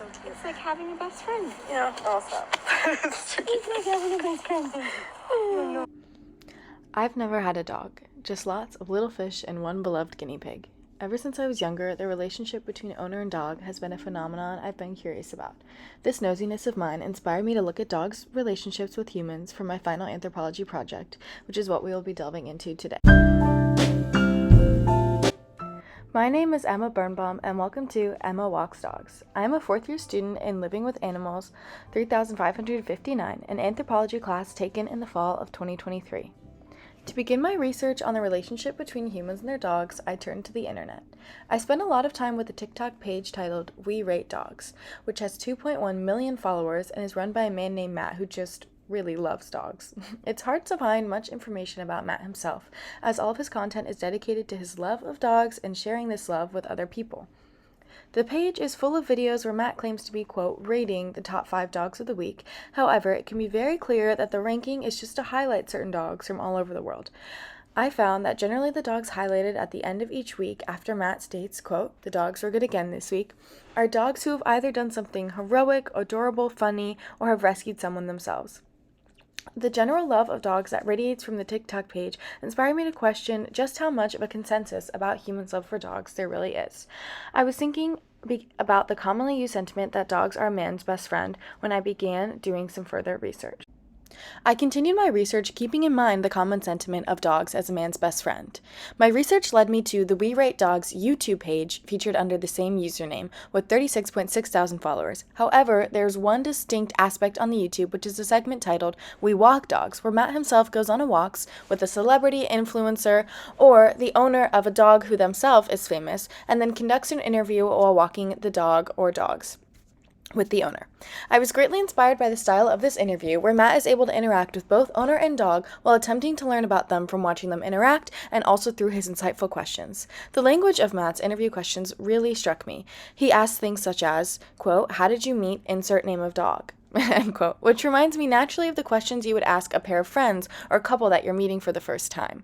It's like having a best friend. Yeah, I'll stop. It's like having a best friend. I've never had a dog, just lots of little fish and one beloved guinea pig. Ever since I was younger, the relationship between owner and dog has been a phenomenon I've been curious about. This nosiness of mine inspired me to look at dogs' relationships with humans for my final anthropology project, which is what we will be delving into today. My name is Emma Birnbaum, and welcome to Emma Walks Dogs. I am a fourth-year student in Living with Animals 3559, an anthropology class taken in the fall of 2023. To begin my research on the relationship between humans and their dogs, I turned to the internet. I spent a lot of time with a TikTok page titled We Rate Dogs, which has 2.1 million followers and is run by a man named Matt who just really loves dogs. It's hard to find much information about Matt himself, as all of his content is dedicated to his love of dogs and sharing this love with other people. The page is full of videos where Matt claims to be, quote, rating the top 5 dogs of the week. However, it can be very clear that the ranking is just to highlight certain dogs from all over the world. I found that generally the dogs highlighted at the end of each week after Matt states, quote, the dogs were good again this week, are dogs who have either done something heroic, adorable, funny, or have rescued someone themselves. The general love of dogs that radiates from the TikTok page inspired me to question just how much of a consensus about humans' love for dogs there really is. I was thinking about the commonly used sentiment that dogs are a man's best friend when I began doing some further research. I continued my research keeping in mind the common sentiment of dogs as a man's best friend. My research led me to the We Rate Dogs YouTube page featured under the same username with 36.6 thousand followers. However, there's one distinct aspect on the YouTube, which is a segment titled We Walk Dogs, where Matt himself goes on walks with a celebrity, influencer, or the owner of a dog who themselves is famous, and then conducts an interview while walking the dog or dogs with the owner. I was greatly inspired by the style of this interview, where Matt is able to interact with both owner and dog while attempting to learn about them from watching them interact and also through his insightful questions. The language of Matt's interview questions really struck me. He asked things such as, quote, how did you meet insert name of dog? End quote, which reminds me naturally of the questions you would ask a pair of friends or a couple that you're meeting for the first time.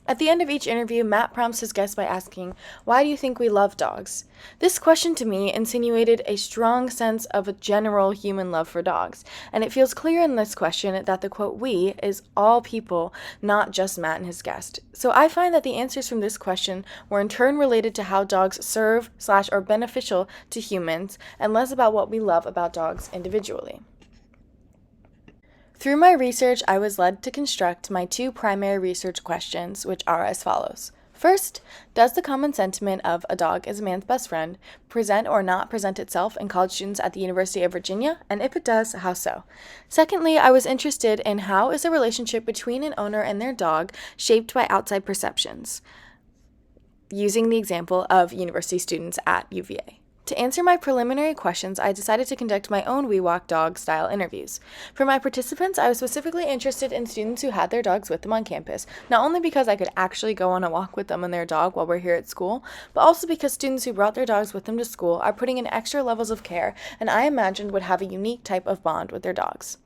At the end of each interview, Matt prompts his guests by asking, why do you think we love dogs? This question to me insinuated a strong sense of a general human love for dogs, and it feels clear in this question that the quote we is all people, not just Matt and his guest. So I find that the answers from this question were in turn related to how dogs serve / are beneficial to humans, and less about what we love about dogs individually. Through my research, I was led to construct my 2 primary research questions, which are as follows. First, does the common sentiment of a dog is a man's best friend present or not present itself in college students at the University of Virginia? And if it does, how so? Secondly, I was interested in how is the relationship between an owner and their dog shaped by outside perceptions, using the example of university students at UVA. To answer my preliminary questions, I decided to conduct my own We Walk Dog style interviews. For my participants, I was specifically interested in students who had their dogs with them on campus, not only because I could actually go on a walk with them and their dog while we're here at school, but also because students who brought their dogs with them to school are putting in extra levels of care and I imagined would have a unique type of bond with their dogs.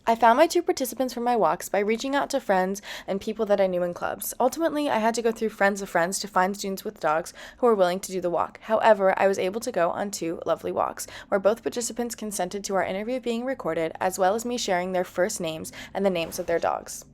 I found my 2 participants for my walks by reaching out to friends and people that I knew in clubs. Ultimately, I had to go through friends of friends to find students with dogs who were willing to do the walk. However, I was able to go on 2 lovely walks, where both participants consented to our interview being recorded, as well as me sharing their first names and the names of their dogs.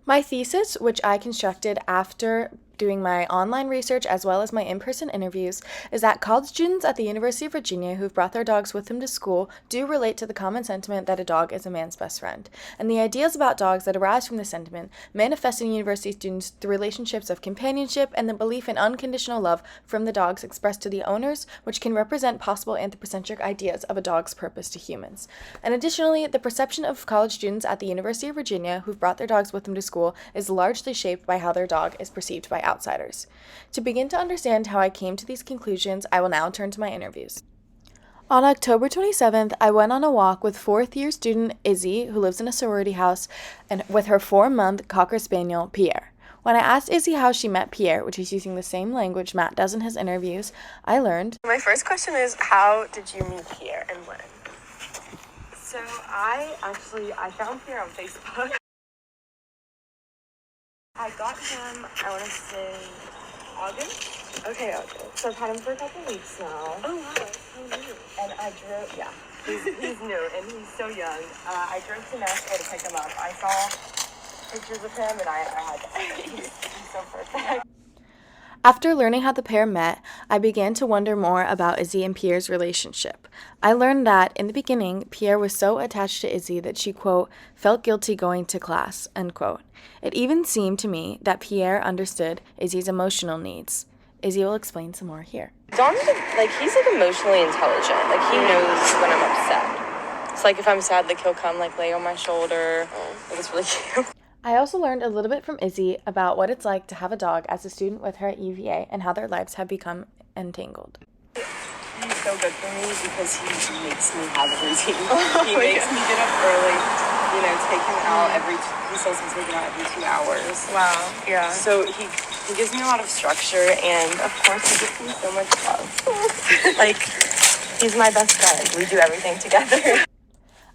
My thesis, which I constructed after doing my online research as well as my in-person interviews, is that college students at the University of Virginia who've brought their dogs with them to school do relate to the common sentiment that a dog is a man's best friend. And the ideas about dogs that arise from this sentiment manifest in university students through relationships of companionship and the belief in unconditional love from the dogs expressed to the owners, which can represent possible anthropocentric ideas of a dog's purpose to humans. And additionally, the perception of college students at the University of Virginia who've brought their dogs with them to school is largely shaped by how their dog is perceived by outsiders. To begin to understand how I came to these conclusions, I will now turn to my interviews. On October 27th, I went on a walk with 4th-year student Izzy, who lives in a sorority house, and with her 4-month Cocker Spaniel, Pierre. When I asked Izzy how she met Pierre, which is using the same language Matt does in his interviews, I learned. My first question is, how did you meet Pierre and when? So I found Pierre on Facebook. I got him, I want to say, August. Okay. So I've had him for a couple weeks now. Oh wow, that's so neat. And I drove, yeah, he's new and he's so young. I drove to Nashville to pick him up. I saw pictures of him and I had to. He's so perfect. After learning how the pair met, I began to wonder more about Izzy and Pierre's relationship. I learned that, in the beginning, Pierre was so attached to Izzy that she, quote, felt guilty going to class, end quote. It even seemed to me that Pierre understood Izzy's emotional needs. Izzy will explain some more here. Don's he's emotionally intelligent. Like he knows when I'm upset. It's like if I'm sad, like he'll come lay on my shoulder. Like it's really cute. I also learned a little bit from Izzy about what it's like to have a dog as a student with her at UVA and how their lives have become entangled. He's so good for me because he makes me have a routine. He makes me get up early, take him out he says he's taking out every 2 hours. Wow. Yeah. So he gives me a lot of structure and of course he gives me so much love. He's my best friend. We do everything together.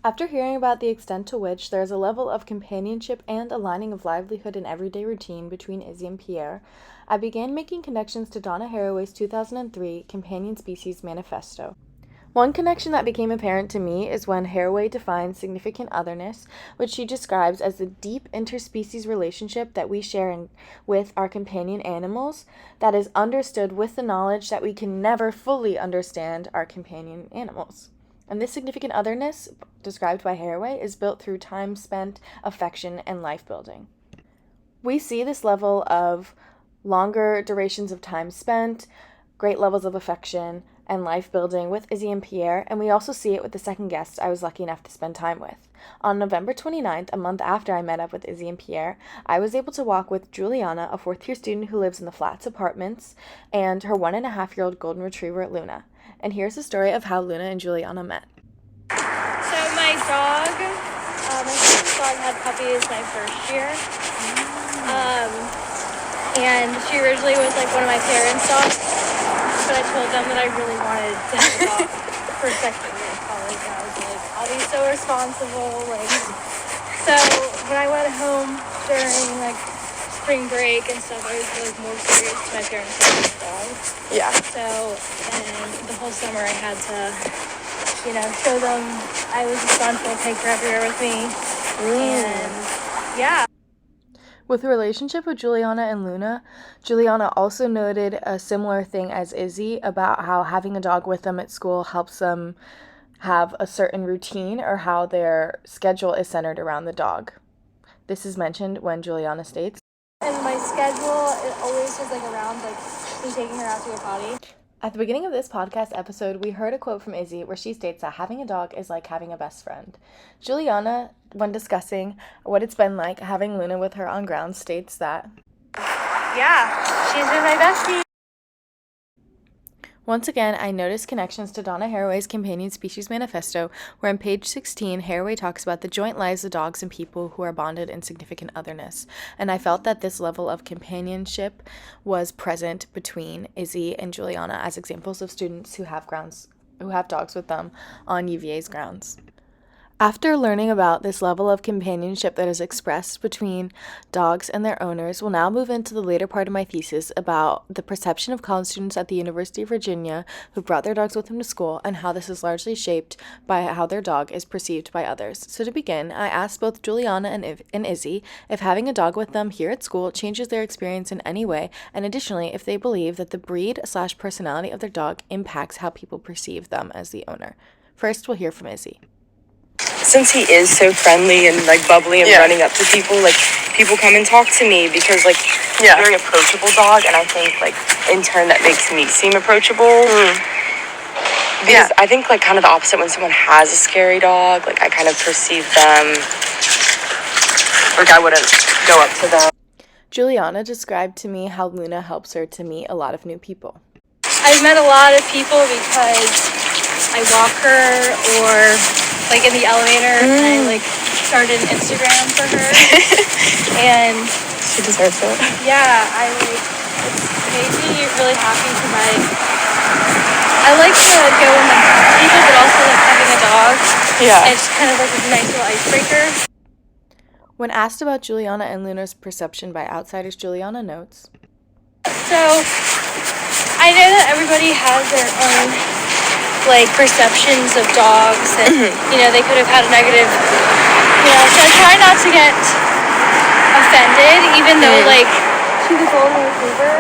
After hearing about the extent to which there is a level of companionship and aligning of livelihood and everyday routine between Izzy and Pierre, I began making connections to Donna Haraway's 2003 Companion Species Manifesto. One connection that became apparent to me is when Haraway defines significant otherness, which she describes as the deep interspecies relationship that we share with our companion animals that is understood with the knowledge that we can never fully understand our companion animals. And this significant otherness, described by Haraway, is built through time spent, affection, and life building. We see this level of longer durations of time spent, great levels of affection, and life building with Izzy and Pierre, and we also see it with the second guest I was lucky enough to spend time with. On November 29th, a month after I met up with Izzy and Pierre, I was able to walk with Juliana, a fourth-year student who lives in the Flats apartments, and her 1.5-year-old golden retriever, Luna. And here's the story of how Luna and Juliana met. So my dog, my first dog had puppies my first year. And she originally was one of my parents' dogs, but I told them that I really wanted to have a dog for second year of college. And I was like, I'll be so responsible. So when I went home during spring break and stuff, I was more serious to my parents than my dog. Yeah. So, and the whole summer I had to, show them I was responsible, take her everywhere with me. And yeah. With the relationship with Juliana and Luna, Juliana also noted a similar thing as Izzy about how having a dog with them at school helps them have a certain routine or how their schedule is centered around the dog. This is mentioned when Juliana states, and my schedule, it always was around me taking her out to a potty. At the beginning of this podcast episode, we heard a quote from Izzy where she states that having a dog is like having a best friend. Juliana, when discussing what it's been like having Luna with her on ground, states that, yeah, she's been my bestie. Once again, I noticed connections to Donna Haraway's Companion Species Manifesto, where on page 16, Haraway talks about the joint lives of dogs and people who are bonded in significant otherness, and I felt that this level of companionship was present between Izzy and Juliana as examples of students who have dogs with them on UVA's grounds. After learning about this level of companionship that is expressed between dogs and their owners, we'll now move into the later part of my thesis about the perception of college students at the University of Virginia who brought their dogs with them to school and how this is largely shaped by how their dog is perceived by others. So to begin, I asked both Juliana and Izzy if having a dog with them here at school changes their experience in any way, and additionally, if they believe that the breed/personality of their dog impacts how people perceive them as the owner. First, we'll hear from Izzy. Since he is so friendly and bubbly and running up to people, people come and talk to me because he's a very approachable dog, and I think in turn that makes me seem approachable. Because I think kind of the opposite when someone has a scary dog, I kind of perceive them I wouldn't go up to them. Juliana described to me how Luna helps her to meet a lot of new people. I've met a lot of people because I walk her or in the elevator and I started an Instagram for her and She deserves it. yeah, it's made me really happy because I like to go and people, but also having a dog. Yeah. It's kind of a nice little icebreaker. When asked about Juliana and Luna's perception by outsiders, Juliana notes, So I know that everybody has their own, like, perceptions of dogs, and, you know, they could have had a negative, you know, so I try not to get offended, even though, like, she's a golden retriever,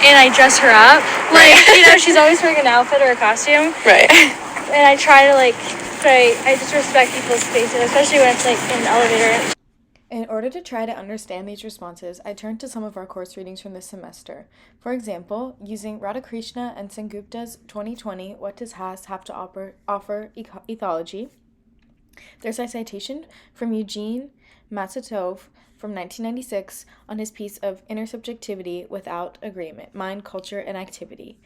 and I dress her up. Like, you know, she's always wearing an outfit or a costume. Right. And I try to, like, I just respect people's spaces, especially when it's, like, in an elevator. In order to try to understand these responses, I turned to some of our course readings from this semester. For example, using Radhakrishna and Sengupta's 2020 What Does Has Have to Offer Ethology, there's a citation from Eugene Matsutov from 1996 on his piece of Intersubjectivity Without Agreement, Mind, Culture, and Activity.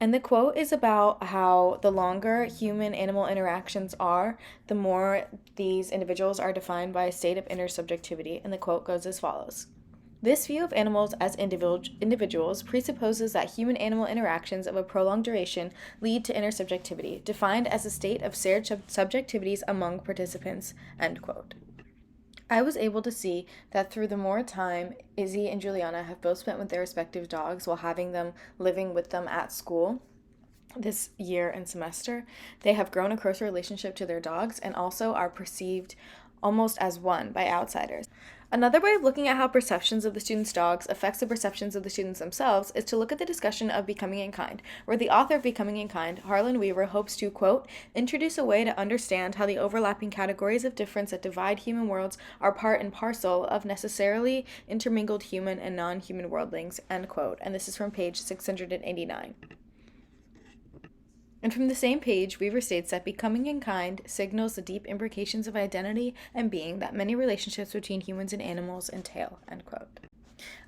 And the quote is about how the longer human-animal interactions are, the more these individuals are defined by a state of intersubjectivity. And the quote goes as follows. This view of animals as individuals presupposes that human-animal interactions of a prolonged duration lead to intersubjectivity, defined as a state of shared subjectivities among participants, end quote. I was able to see that through the more time Izzy and Juliana have both spent with their respective dogs while having them living with them at school this year and semester, they have grown a closer relationship to their dogs and also are perceived almost as one by outsiders. Another way of looking at how perceptions of the students' dogs affects the perceptions of the students themselves is to look at the discussion of Becoming in Kind, where the author of Becoming in Kind, Harlan Weaver, hopes to, quote, introduce a way to understand how the overlapping categories of difference that divide human worlds are part and parcel of necessarily intermingled human and non-human worldlings, end quote. And this is from page 689. And from the same page, Weaver states that becoming in kind signals the deep implications of identity and being that many relationships between humans and animals entail, end quote.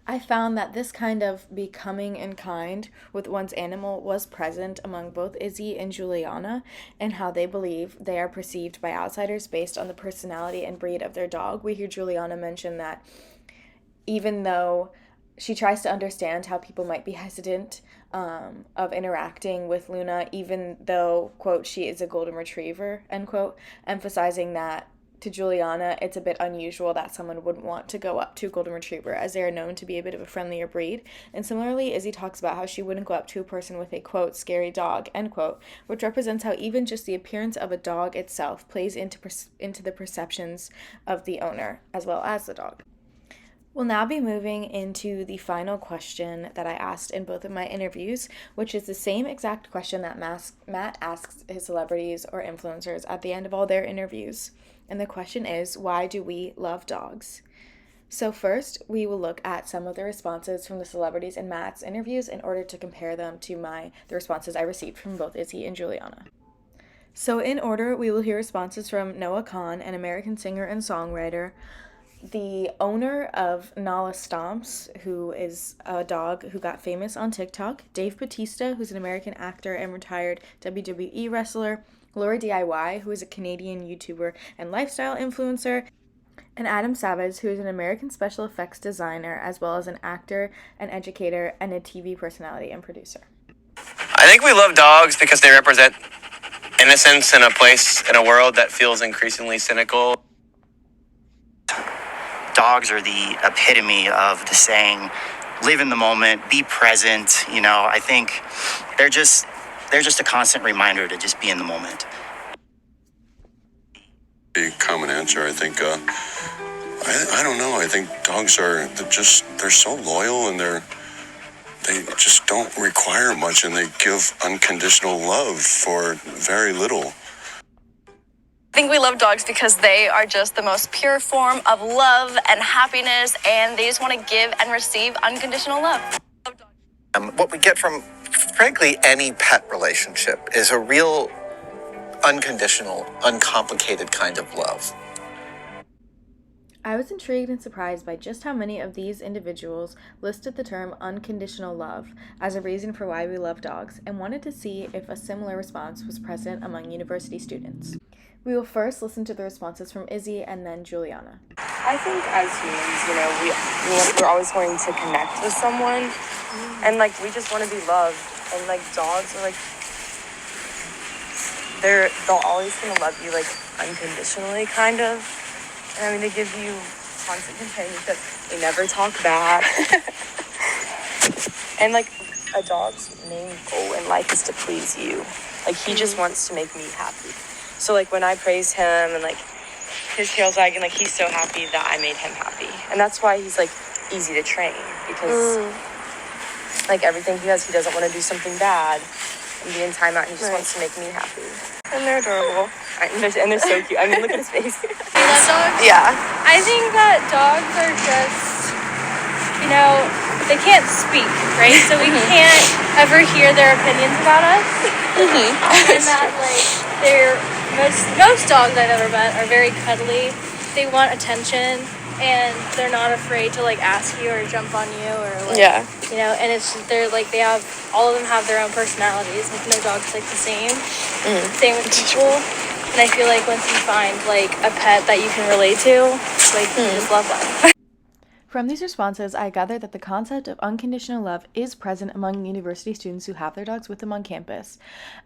I found that this kind of becoming in kind with one's animal was present among both Izzy and Juliana, and how they believe they are perceived by outsiders based on the personality and breed of their dog. We hear Juliana mention that even though she tries to understand how people might be hesitant of interacting with Luna, even though, quote, she is a golden retriever, end quote, emphasizing that to Juliana, it's a bit unusual that someone wouldn't want to go up to a golden retriever, as they are known to be a bit of a friendlier breed. And similarly, Izzy talks about how she wouldn't go up to a person with a, quote, scary dog, end quote, which represents how even just the appearance of a dog itself plays into the perceptions of the owner, as well as the dog. We'll now be moving into the final question that I asked in both of my interviews, which is the same exact question that Matt asks his celebrities or influencers at the end of all their interviews. And the question is, why do we love dogs? So first, we will look at some of the responses from the celebrities in Matt's interviews in order to compare them to the responses I received from both Izzy and Juliana. So in order, we will hear responses from Noah Kahan, an American singer and songwriter, the owner of Nala Stomps, who is a dog who got famous on TikTok, Dave Bautista, who's an American actor and retired WWE wrestler, Laura DIY, who is a Canadian YouTuber and lifestyle influencer, and Adam Savage, who is an American special effects designer, as well as an actor, an educator, and a TV personality and producer. I think we love dogs because they represent innocence in a world that feels increasingly cynical. Dogs are the epitome of the saying, live in the moment, be present. You know, I think they're just a constant reminder to just be in the moment. A common answer, I think, I don't know. I think dogs they're so loyal, and they just don't require much, and they give unconditional love for very little. I think we love dogs because they are just the most pure form of love and happiness, and they just want to give and receive unconditional love. What we get from, frankly, any pet relationship is a real unconditional, uncomplicated kind of love. I was intrigued and surprised by just how many of these individuals listed the term unconditional love as a reason for why we love dogs, and wanted to see if a similar response was present among university students. We will first listen to the responses from Izzy and then Juliana. I think as humans, we're always wanting to connect with someone, and we just want to be loved. And dogs are they'll always gonna love you unconditionally, kind of. And I mean, they give you constant companionship. They never talk back. And a dog's main goal in life is to please you. Like, he just wants to make me happy. So, like, when I praise him and, like, his tail's wagging, like, he's so happy that I made him happy. And that's why he's, like, easy to train. Because, like, everything he does, he doesn't want to do something bad and be in timeout. He just wants to make me happy. And they're adorable. And they're so cute. I mean, look at his face. You love dogs? Yeah. I think that dogs are just, you know, they can't speak, right? So we can't ever hear their opinions about us. And that, like, they're, most dogs I've ever met are very cuddly. They want attention, and they're not afraid to, like, ask you or jump on you or, like, you know, and it's, they're, like, they have, all of them have their own personalities. Like, no dog's, like, the same. Same with people. And I feel like once you find, like, a pet that you can relate to, like, you just love them. From these responses, I gather that the concept of unconditional love is present among university students who have their dogs with them on campus,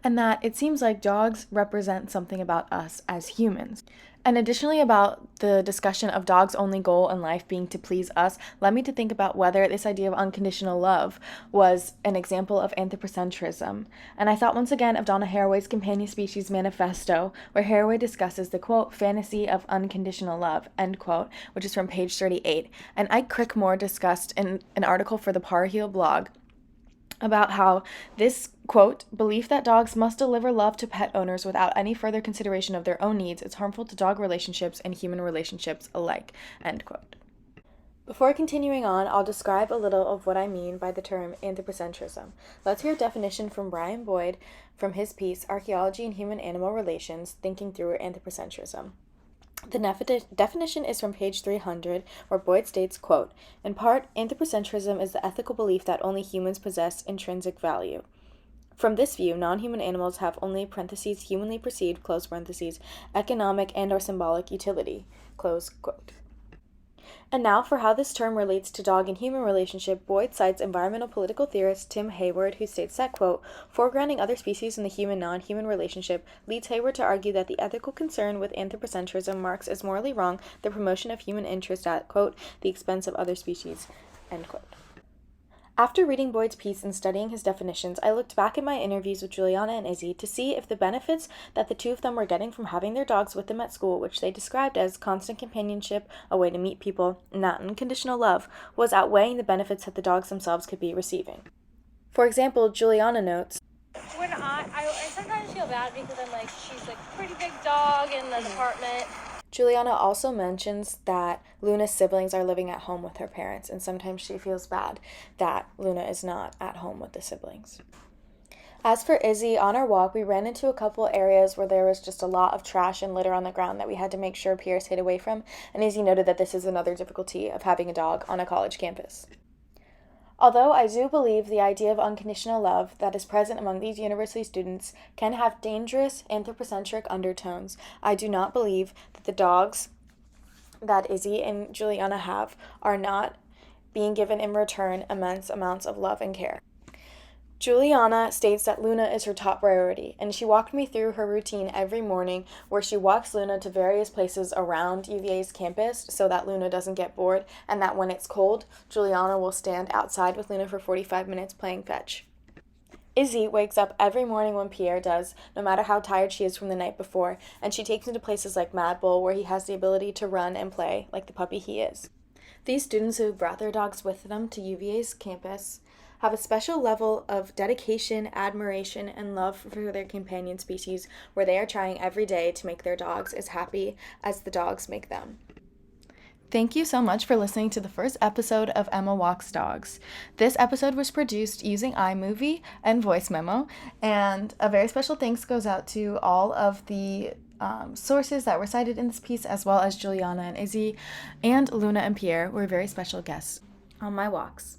and that it seems like dogs represent something about us as humans. And additionally, about the discussion of dogs' only goal in life being to please us, led me to think about whether this idea of unconditional love was an example of anthropocentrism. And I thought once again of Donna Haraway's Companion Species Manifesto, where Haraway discusses the, quote, fantasy of unconditional love, end quote, which is from page 38. And Ike Crickmore discussed in an article for the Parheel blog about how this, quote, belief that dogs must deliver love to pet owners without any further consideration of their own needs is harmful to dog relationships and human relationships alike, end quote. Before continuing on, I'll describe a little of what I mean by the term anthropocentrism. Let's hear a definition from Brian Boyd from his piece, Archaeology and Human-Animal Relations, Thinking Through Anthropocentrism. The definition is from page 300, where Boyd states, quote, in part, anthropocentrism is the ethical belief that only humans possess intrinsic value. From this view, non-human animals have only, parentheses, humanly perceived, close parentheses, economic and or symbolic utility, close quote. And now for how this term relates to dog and human relationship, Boyd cites environmental political theorist Tim Hayward, who states that, quote, foregrounding other species in the human-non-human relationship leads Hayward to argue that the ethical concern with anthropocentrism marks as morally wrong the promotion of human interest at, quote, the expense of other species, end quote. After reading Boyd's piece and studying his definitions, I looked back at my interviews with Juliana and Izzy to see if the benefits that the two of them were getting from having their dogs with them at school, which they described as constant companionship, a way to meet people, and that unconditional love, was outweighing the benefits that the dogs themselves could be receiving. For example, Juliana notes, When I sometimes feel bad because I'm like, she's like a pretty big dog in the department. Juliana also mentions that Luna's siblings are living at home with her parents, and sometimes she feels bad that Luna is not at home with the siblings. As for Izzy, on our walk, we ran into a couple areas where there was just a lot of trash and litter on the ground that we had to make sure Pierre stayed away from, and Izzy noted that this is another difficulty of having a dog on a college campus. Although I do believe the idea of unconditional love that is present among these university students can have dangerous anthropocentric undertones, I do not believe that the dogs that Izzy and Juliana have are not being given in return immense amounts of love and care. Juliana states that Luna is her top priority, and she walked me through her routine every morning where she walks Luna to various places around UVA's campus so that Luna doesn't get bored, and that when it's cold, Juliana will stand outside with Luna for 45 minutes playing fetch. Izzy wakes up every morning when Pierre does, no matter how tired she is from the night before, and she takes him to places like Mad Bull where he has the ability to run and play like the puppy he is. These students who brought their dogs with them to UVA's campus have a special level of dedication, admiration, and love for their companion species, where they are trying every day to make their dogs as happy as the dogs make them. Thank you so much for listening to the first episode of Emma Walks Dogs. This episode was produced using iMovie and Voice Memo, and a very special thanks goes out to all of the sources that were cited in this piece, as well as Juliana and Izzy, and Luna and Pierre were very special guests on my walks.